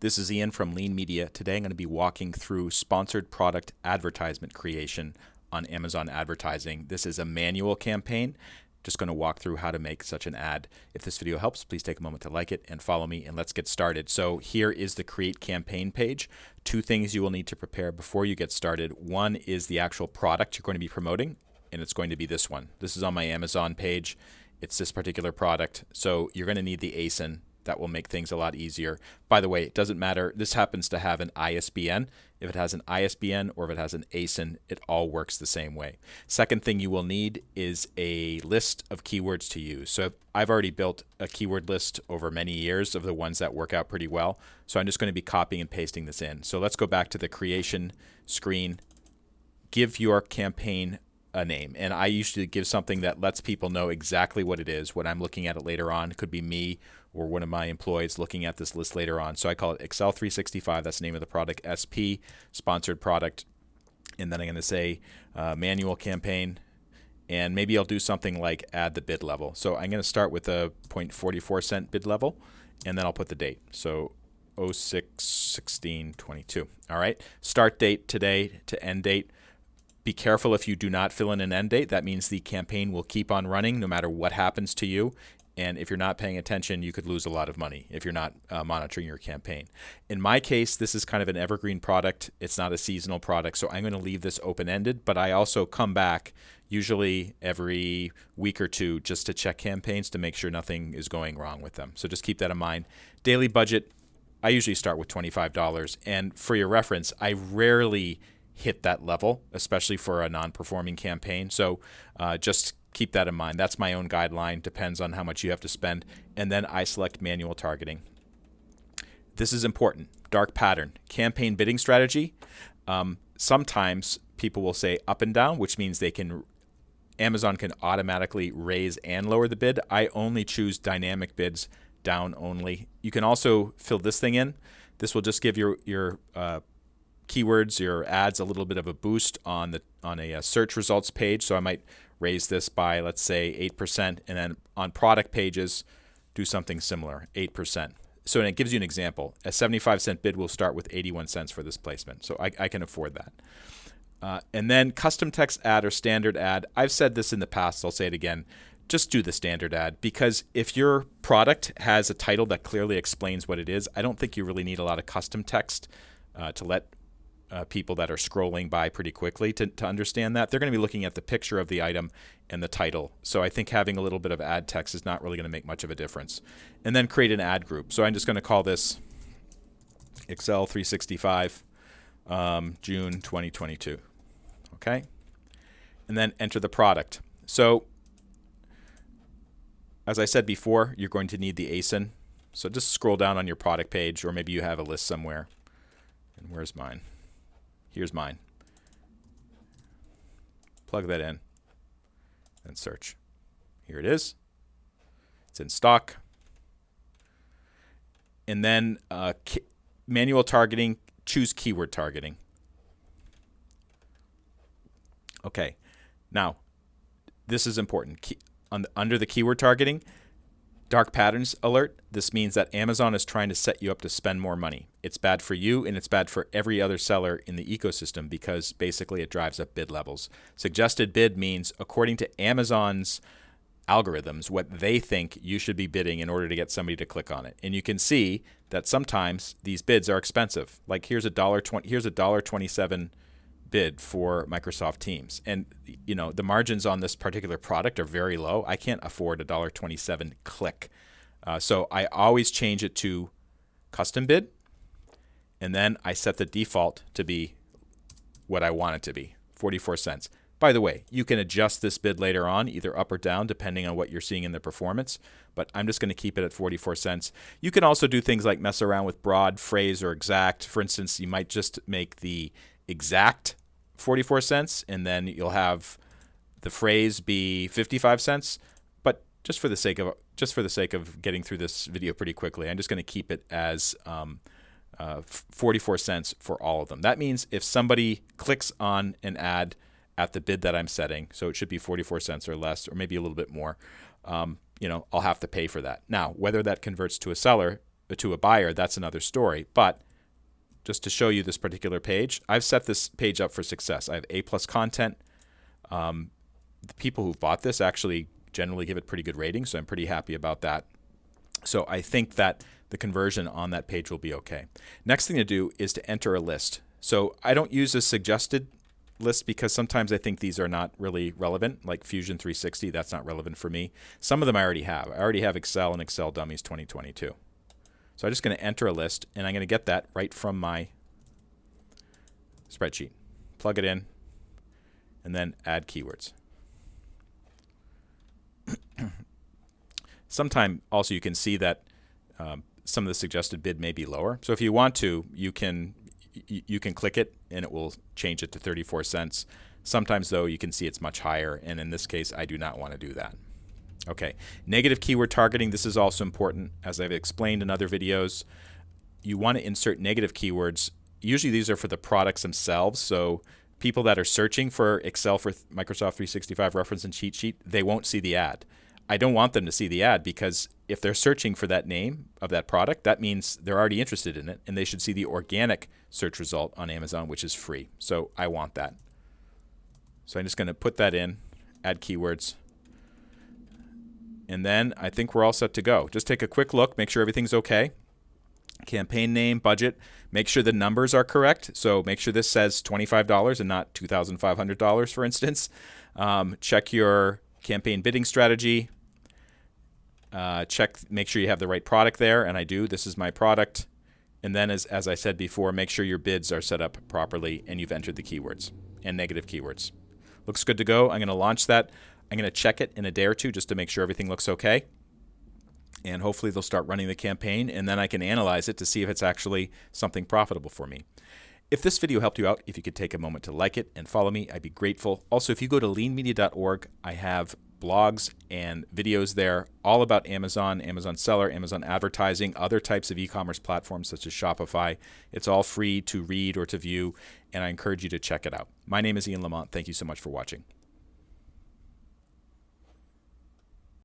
This is Ian from Lean Media. Today I'm going to be walking through sponsored product advertisement creation on Amazon advertising. This is a manual campaign. Just going to walk through how to make such an ad. If this video helps, please take a moment to like it and follow me, and let's get started. So here is the Create Campaign page. Two things you will need to prepare before you get started. One is the actual product you're going to be promoting, and it's going to be this one. This is on my Amazon page. It's this particular product. So you're going to need the ASIN. That will make things a lot easier. By the way, it doesn't matter. This happens to have an ISBN. If it has an ISBN or if it has an ASIN, it all works the same way. Second thing you will need is a list of keywords to use. So I've already built a keyword list over many years of the ones that work out pretty well. So I'm just going to be copying and pasting this in. So let's go back to the creation screen. Give your campaign a name. And I usually give something that lets people know exactly what it is when I'm looking at it later on. It could be me or one of my employees looking at this list later on. So I call it Excel 365. That's the name of the product, SP, sponsored product. And then I'm going to say manual campaign. And maybe I'll do something like add the bid level. So I'm going to start with a 0.44 bid level, and then I'll put the date. So 06/16/22. All right. Start date today to end date. Be careful if you do not fill in an end date. That means the campaign will keep on running no matter what happens to you. And if you're not paying attention, you could lose a lot of money if you're not monitoring your campaign. In my case, this is kind of an evergreen product. It's not a seasonal product, so I'm going to leave this open-ended. But I also come back usually every week or two just to check campaigns to make sure nothing is going wrong with them. So just keep that in mind. Daily budget, I usually start with $25. And for your reference, I rarely hit that level, especially for a non-performing campaign. So just keep that in mind. That's my own guideline. Depends on how much you have to spend. And then I select manual targeting. This is important. Dark pattern. Campaign bidding strategy. Sometimes people will say up and down, which means Amazon can automatically raise and lower the bid. I only choose dynamic bids, down only. You can also fill this thing in. This will just give your keywords, your ads, a little bit of a boost on a search results page. So I might raise this by, let's say, 8%, and then on product pages, do something similar, 8%. So it gives you an example. A 75-cent bid will start with 81 cents for this placement. So I can afford that. And then custom text ad or standard ad. I've said this in the past. I'll say it again. Just do the standard ad, because if your product has a title that clearly explains what it is, I don't think you really need a lot of custom text to let people that are scrolling by pretty quickly to understand that. They're going to be looking at the picture of the item and the title. So I think having a little bit of ad text is not really going to make much of a difference. And then create an ad group. So I'm just going to call this Excel 365 June 2022. Okay. And then enter the product. So as I said before, you're going to need the ASIN. So just scroll down on your product page, or maybe you have a list somewhere. And where's mine? Here's mine. Plug that in and search. Here it is. It's in stock. And then manual targeting, choose keyword targeting. Okay. Now, this is important. Under the keyword targeting, dark patterns alert. This means that Amazon is trying to set you up to spend more money. It's bad for you, and it's bad for every other seller in the ecosystem, because basically it drives up bid levels. Suggested bid means, according to Amazon's algorithms, what they think you should be bidding in order to get somebody to click on it. And you can see that sometimes these bids are expensive. Like here's a $1.27 bid for Microsoft Teams. And the margins on this particular product are very low. I can't afford a $1.27 click. So I always change it to custom bid, and then I set the default to be what I want it to be, 44 cents. By the way, you can adjust this bid later on, either up or down, depending on what you're seeing in the performance, but I'm just going to keep it at 44 cents. You can also do things like mess around with broad, phrase, or exact. For instance, you might just make the exact 44 cents, and then you'll have the phrase be 55 cents. But just for the sake of getting through this video pretty quickly, I'm just going to keep it as 44 cents for all of them. That means if somebody clicks on an ad at the bid that I'm setting, so it should be 44 cents or less, or maybe a little bit more, I'll have to pay for that. Now, whether that converts to a seller to a buyer, that's another story. But just to show you this particular page, I've set this page up for success. I have A+ content. The people who've bought this actually generally give it pretty good ratings, so I'm pretty happy about that. So I think that the conversion on that page will be okay. Next thing to do is to enter a list. So I don't use a suggested list because sometimes I think these are not really relevant, like Fusion 360, that's not relevant for me. Some of them I already have. I already have Excel and Excel Dummies 2022. So I'm just going to enter a list, and I'm going to get that right from my spreadsheet. Plug it in, and then add keywords. Sometime also you can see that some of the suggested bid may be lower. So if you want to, you can click it and it will change it to 34 cents. Sometimes though you can see it's much higher, and in this case I do not want to do that. Okay, negative keyword targeting. This is also important. As I've explained in other videos, you want to insert negative keywords. Usually these are for the products themselves. So people that are searching for Excel for Microsoft 365 reference and cheat sheet, they won't see the ad. I don't want them to see the ad because if they're searching for that name of that product, that means they're already interested in it, and they should see the organic search result on Amazon, which is free. So I want that. So I'm just going to put that in, add keywords, and then I think we're all set to go. Just take a quick look, make sure everything's okay. Campaign name, budget, make sure the numbers are correct. So make sure this says $25 and not $2,500, for instance. Check your campaign bidding strategy. Make sure you have the right product there, and I do. This is my product. And then, as I said before, make sure your bids are set up properly and you've entered the keywords and negative keywords. Looks good to go. I'm going to launch that. I'm going to check it in a day or two just to make sure everything looks okay. And hopefully they'll start running the campaign, and then I can analyze it to see if it's actually something profitable for me. If this video helped you out, if you could take a moment to like it and follow me, I'd be grateful. Also, if you go to leanmedia.org, I have blogs and videos there all about Amazon, Amazon Seller, Amazon Advertising, other types of e-commerce platforms such as Shopify. It's all free to read or to view, and I encourage you to check it out. My name is Ian Lamont. Thank you so much for watching.